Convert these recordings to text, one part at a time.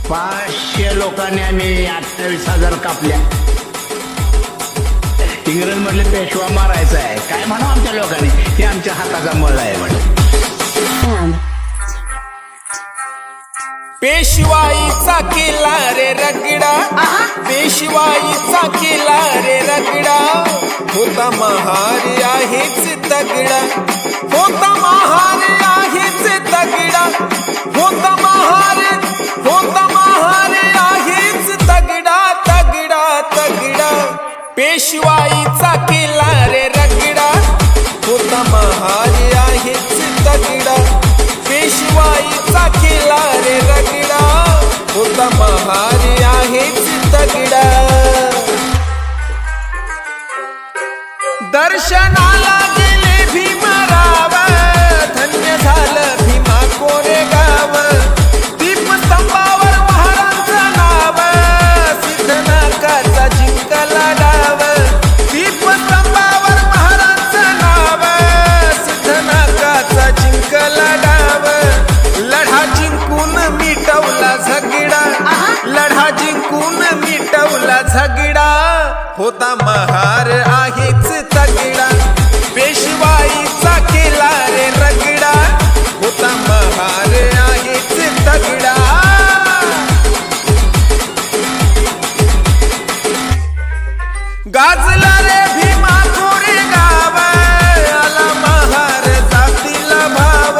500 लोकांनी आम्ही 28,000 कापल्या. इंग्रजमधले पेशवा मारायचा आहे काय म्हणा आमच्या लोकांनी, हे आमच्या हाताचा मळ आहे म्हणून. पेशवाईचा केला रे रगडा, पेशवाईचा केला रे रगडा, होता महार आहेच तगडा, होता महार आहेच तगडा, होता महार आहेच तगडा तगडा तगडा. पेशवाईचा केला रे रगडा, होता महार आहेच तगडा, पेशवाईचा केला रे रगडा, होता महार आहेच तगडा. दर्शनाला गेले भीमराव, धन्य झालं भीमा कोरेगाव, दीपस्तंभावर महाराजांचं नाव, सिद्धनाथाचा जिंकला डाव, दीपस्तंभावर महाराजांचं नाव, सिद्धनाथाचा जिंकला डाव. लढा जिंकून मिटवला झगडा, लढा जिंकून मिटवला झगडा, होता महार आहेच तगडा, पेशवाईचा केला रे रगडा, होता महार आहेच तगडा. गाजला रे भीमा कोरेगाव, आला महार जातीला भाव,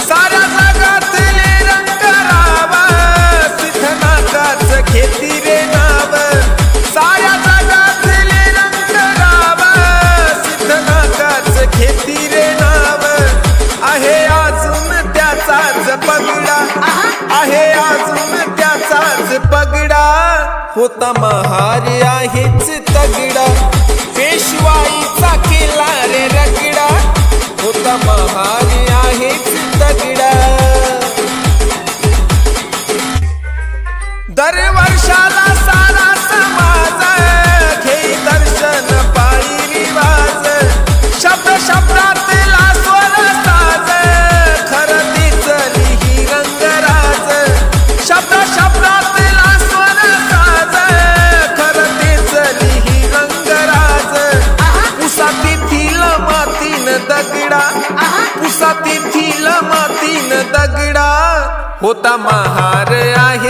साऱ्या जगातले रंगराव, सिद्धनाथाचं घेती रे नाव, साऱ्या जगातले रंगराव, सिद्धनाथाचं घेती रे नाव. आहे अजून त्याचाच पगडा, आहे अजून त्याचाच पगडा, होता महार आहेच तगडा, पेशवाईचा केला रे रगडा, होता महार आहेच तगडा. दरवर्षाला सारा समाज घेई दर्शन पाळी रिवाज, शब्द शब्दातला स्वर साज, खरं तिचली ही रंगराज, शब्द शब्दातला स्वर साज, खरं तिचली ही रंगराज. पुसातीतील मातीन दगडा, पुसातीतील मातीन दगडा, होता महार आहे